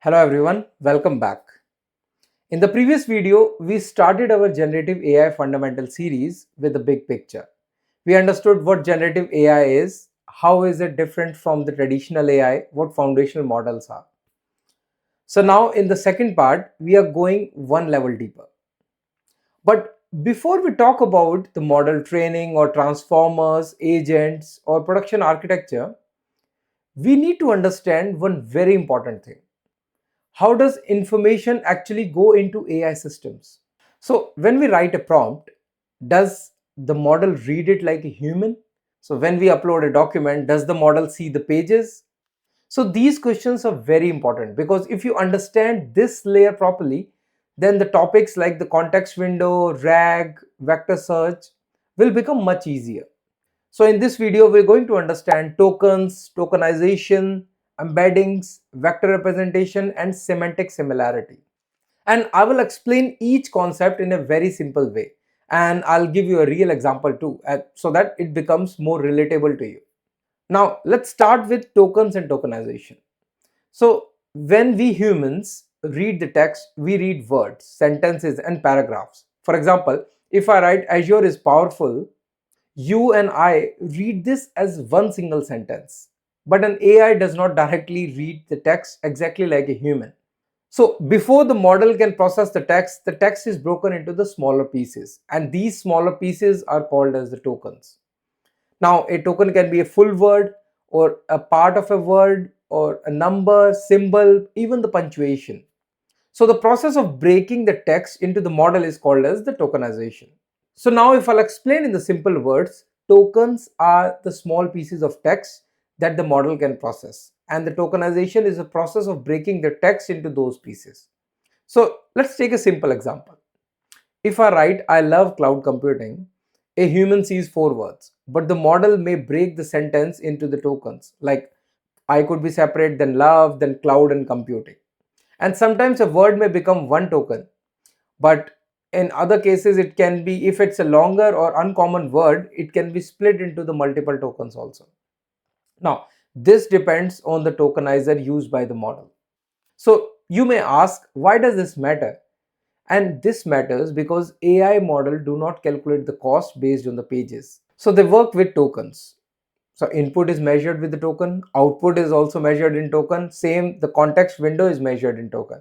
Hello everyone, welcome back. In the previous video, we started our generative AI fundamental series with the big picture. We understood what generative AI is, how is it different from the traditional AI, what foundational models are. So now in the second part, we are going one level deeper. But before we talk about the model training or transformers, agents or production architecture, we need to understand one very important thing. How does information actually go into AI systems? So when we write a prompt, does the model read it like a human? So when we upload a document, does the model see the pages? So these questions are very important because if you understand this layer properly, then the topics like the context window, RAG, vector search will become much easier. So in this video, we're going to understand tokens, tokenization, embeddings, vector representation, and semantic similarity. And I will explain each concept in a very simple way. And I'll give you a real example too, so that it becomes more relatable to you. Now, let's start with tokens and tokenization. So, when we humans read the text, we read words, sentences, and paragraphs. For example, if I write Azure is powerful, you and I read this as one single sentence. But an AI does not directly read the text exactly like a human. So before the model can process the text is broken into the smaller pieces, and these smaller pieces are called as the tokens. Now a token can be a full word or a part of a word or a number, symbol, even the punctuation. So the process of breaking the text into the model is called as the tokenization. So now if I'll explain in the simple words, tokens are the small pieces of text that the model can process. And the tokenization is a process of breaking the text into those pieces. So let's take a simple example. If I write, I love cloud computing, a human sees four words, but the model may break the sentence into the tokens, like I could be separate, then love, then cloud and computing. And sometimes a word may become one token, but in other cases it can be, if it's a longer or uncommon word, it can be split into the multiple tokens also. Now this depends on the tokenizer used by the model. So you may ask, why does this matter? And this matters because AI model do not calculate the cost based on the pages, so they work with tokens. So input is measured with the token, output is also measured in token, same the context window is measured in token.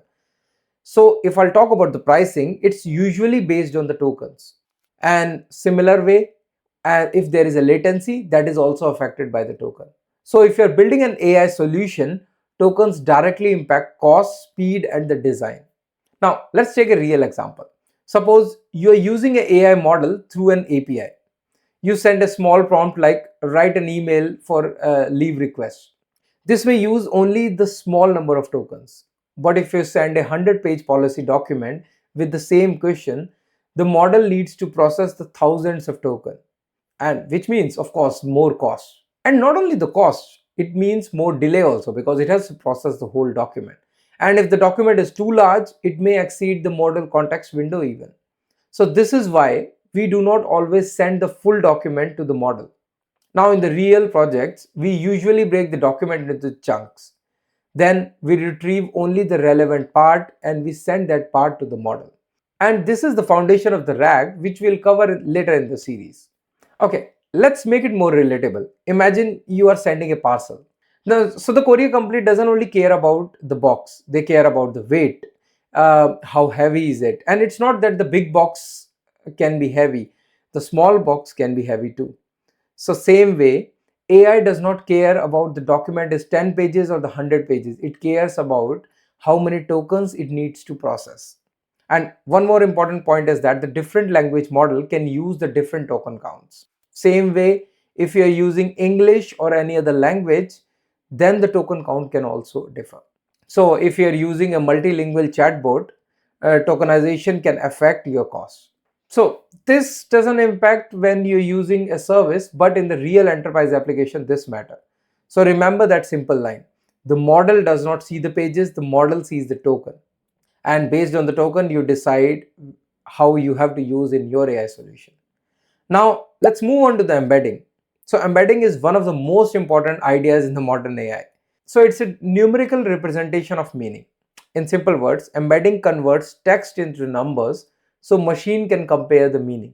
So if I'll talk about the pricing, it's usually based on the tokens. And similar way, if there is a latency, that is also affected by the token. So if you're building an AI solution, tokens directly impact cost, speed, and the design. Now let's take a real example. Suppose you're using an AI model through an API. You send a small prompt like write an email for a leave request. This may use only the small number of tokens. But if you send a 100-page policy document with the same question, the model needs to process the thousands of tokens, and which means, of course, more cost. And not only the cost, it means more delay also because it has to process the whole document. And if the document is too large, it may exceed the model context window even. So this is why we do not always send the full document to the model. Now in the real projects, we usually break the document into chunks. Then we retrieve only the relevant part and we send that part to the model. And this is the foundation of the RAG, which we'll cover later in the series. Okay, let's make it more relatable. Imagine you are sending a parcel. Now, so the courier company doesn't only care about the box, they care about the weight, how heavy is it. And it's not that the big box can be heavy, the small box can be heavy too. So same way, AI does not care about the document is 10 pages or the 100 pages. It cares about how many tokens it needs to process. And one more important point is that the different language model can use the different token counts. Same way, if you are using English or any other language, then the token count can also differ. So if you are using a multilingual chatbot, tokenization can affect your cost. So this doesn't impact when you're using a service, but in the real enterprise application, this matter. So remember that simple line. The model does not see the pages, the model sees the token. And based on the token, you decide how you have to use in your AI solution. Now let's move on to the embedding. So embedding is one of the most important ideas in the modern AI. So it's a numerical representation of meaning. In simple words, embedding converts text into numbers so machine can compare the meaning.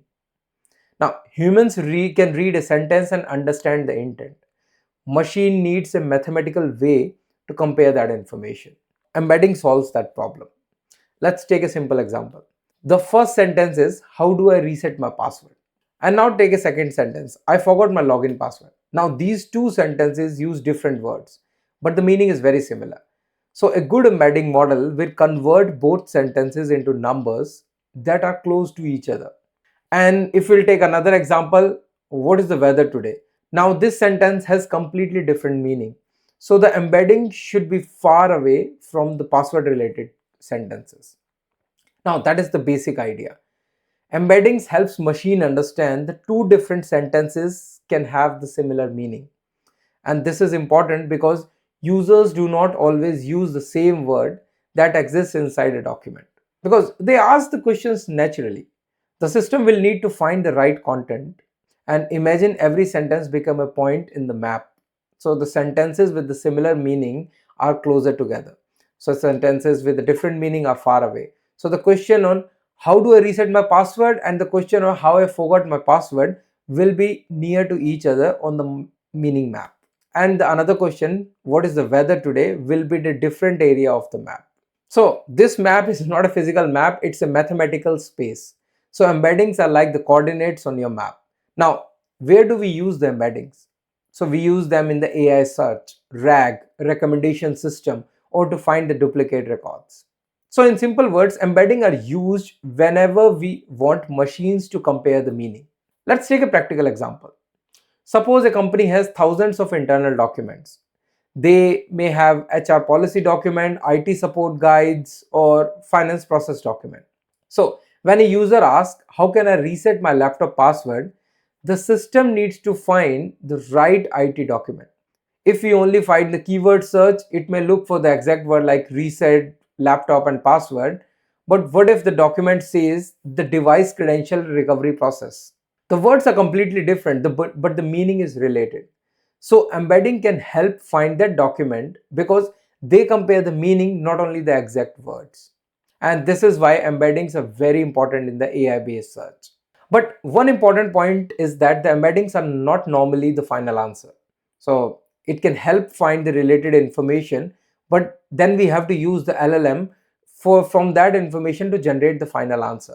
Now, humans can read a sentence and understand the intent. Machine needs a mathematical way to compare that information. Embedding solves that problem. Let's take a simple example. The first sentence is, how do I reset my password? And now take a second sentence, I forgot my login password. Now these two sentences use different words, but the meaning is very similar. So a good embedding model will convert both sentences into numbers that are close to each other. And if we'll take another example, what is the weather today? Now this sentence has completely different meaning. So the embedding should be far away from the password related sentences. Now that is the basic idea. Embeddings helps machine understand the two different sentences can have the similar meaning. And this is important because users do not always use the same word that exists inside a document. Because they ask the questions naturally. The system will need to find the right content and imagine every sentence become a point in the map. So the sentences with the similar meaning are closer together. So sentences with a different meaning are far away. So the question on how do I reset my password and the question on how I forgot my password will be near to each other on the meaning map. And the another question, what is the weather today, will be the different area of the map. So this map is not a physical map, it's a mathematical space. So embeddings are like the coordinates on your map. Now, where do we use the embeddings? So we use them in the AI search, RAG, recommendation system, or to find the duplicate records. So in simple words, embedding are used whenever we want machines to compare the meaning. Let's take a practical example. Suppose a company has thousands of internal documents. They may have HR policy document, IT support guides, or finance process document. So when a user asks, how can I reset my laptop password? The system needs to find the right IT document. If we only find the keyword search, it may look for the exact word like reset, laptop, and password. But what if the document says the device credential recovery process? The words are completely different, but the meaning is related. So embedding can help find that document because they compare the meaning, not only the exact words. And this is why embeddings are very important in the AI based search. But one important point is that the embeddings are not normally the final answer. So it can help find the related information, but then we have to use the LLM from that information to generate the final answer.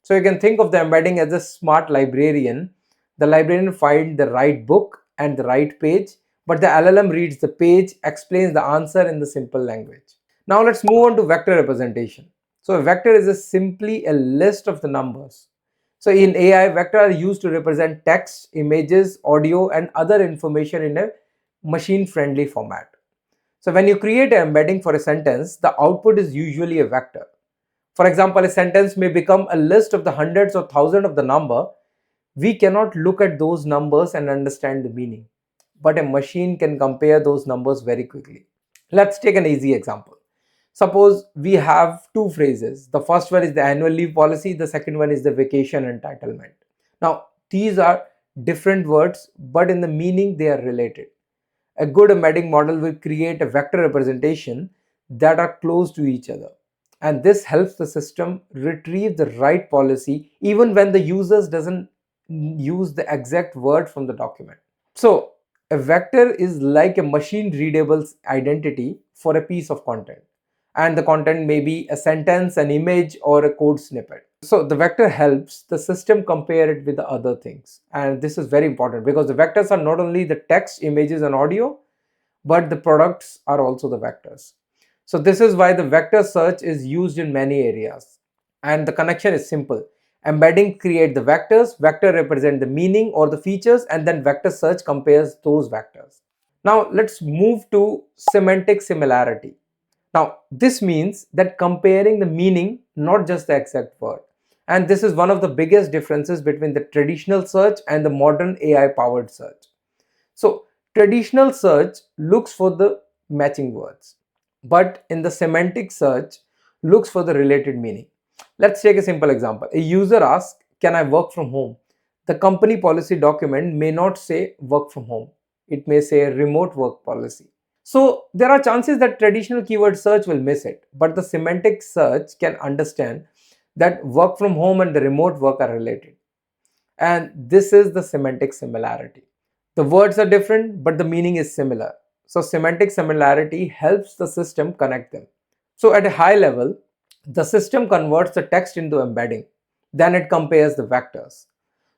So you can think of the embedding as a smart librarian. The librarian finds the right book and the right page, but the LLM reads the page, explains the answer in the simple language. Now let's move on to vector representation. So a vector is simply a list of the numbers. So in AI, vectors are used to represent text, images, audio, and other information in a machine-friendly format. So when you create an embedding for a sentence, the output is usually a vector. For example, a sentence may become a list of the hundreds or thousands of the number. We cannot look at those numbers and understand the meaning, but a machine can compare those numbers very quickly. Let's take an easy example. Suppose we have two phrases. The first one is the annual leave policy, the second one is the vacation entitlement. Now, these are different words, but in the meaning they are related. A good embedding model will create a vector representation that are close to each other. And this helps the system retrieve the right policy even when the users doesn't use the exact word from the document. So a vector is like a machine readable identity for a piece of content. And the content may be a sentence, an image, or a code snippet. So the vector helps the system compare it with the other things. And this is very important because the vectors are not only the text, images, and audio, but the products are also the vectors. So this is why the vector search is used in many areas. And the connection is simple. Embedding create the vectors, vector represent the meaning or the features, and then vector search compares those vectors. Now let's move to semantic similarity. Now this means that comparing the meaning, not just the exact word. And this is one of the biggest differences between the traditional search and the modern AI powered search. So traditional search looks for the matching words, but in the semantic search looks for the related meaning. Let's take a simple example. A user asks, can I work from home? The company policy document may not say work from home. It may say remote work policy. So there are chances that traditional keyword search will miss it, but the semantic search can understand that work from home and the remote work are related. And this is the semantic similarity. The words are different, but the meaning is similar. So semantic similarity helps the system connect them. So at a high level, the system converts the text into embedding. Then it compares the vectors.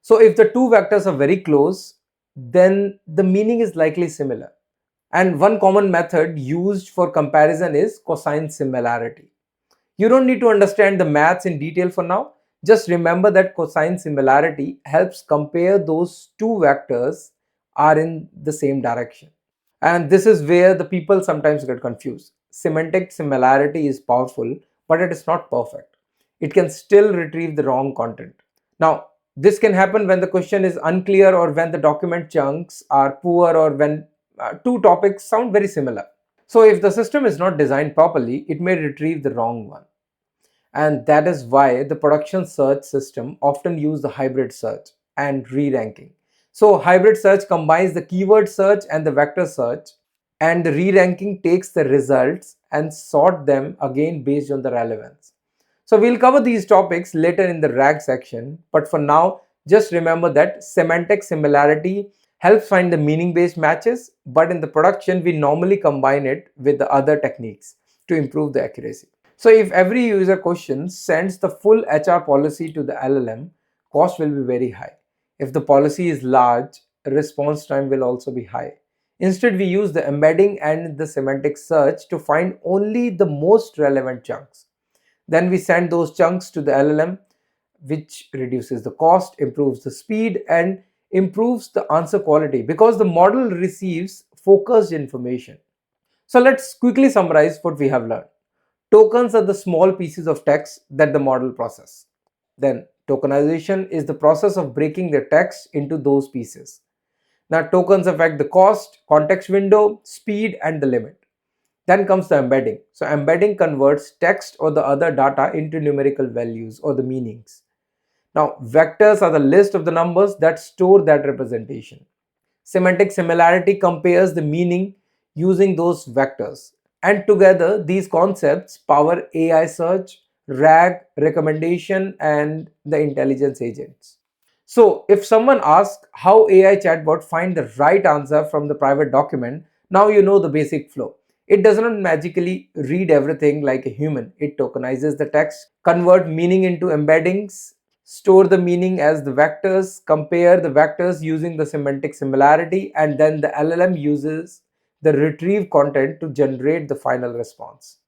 So if the two vectors are very close, then the meaning is likely similar. And one common method used for comparison is cosine similarity. You don't need to understand the maths in detail for now. Just remember that cosine similarity helps compare those two vectors are in the same direction. And this is where the people sometimes get confused. Semantic similarity is powerful, but it is not perfect. It can still retrieve the wrong content. Now, this can happen when the question is unclear or when the document chunks are poor or when two topics sound very similar. So if the system is not designed properly, it may retrieve the wrong one. And that is why the production search system often use the hybrid search and re-ranking. So hybrid search combines the keyword search and the vector search, and the re-ranking takes the results and sort them again based on the relevance. So we'll cover these topics later in the RAG section, but for now, just remember that semantic similarity helps find the meaning based matches, but in the production, we normally combine it with the other techniques to improve the accuracy. So if every user question sends the full HR policy to the LLM, cost will be very high. If the policy is large, response time will also be high. Instead, we use the embedding and the semantic search to find only the most relevant chunks. Then we send those chunks to the LLM, which reduces the cost, improves the speed, and improves the answer quality because the model receives focused information. So let's quickly summarize what we have learned. Tokens are the small pieces of text that the model processes. Then tokenization is the process of breaking the text into those pieces. Now tokens affect the cost, context window, speed, and the limit. Then comes the embedding. So embedding converts text or the other data into numerical values or the meanings. Now vectors are the list of the numbers that store that representation. Semantic similarity compares the meaning using those vectors. And together, these concepts power AI search, RAG, recommendation, and the intelligence agents. So, if someone asks how AI chatbot find the right answer from the private document, now you know the basic flow. It does not magically read everything like a human. It tokenizes the text, convert meaning into embeddings, store the meaning as the vectors, compare the vectors using the semantic similarity, and then the LLM uses the retrieve content to generate the final response.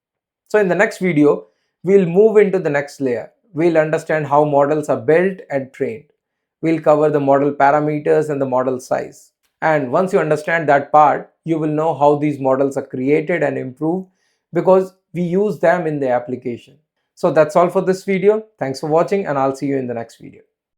So in the next video, we'll move into the next layer. We'll understand how models are built and trained. We'll cover the model parameters and the model size. And once you understand that part, you will know how these models are created and improved because we use them in the application. So that's all for this video. Thanks for watching and I'll see you in the next video.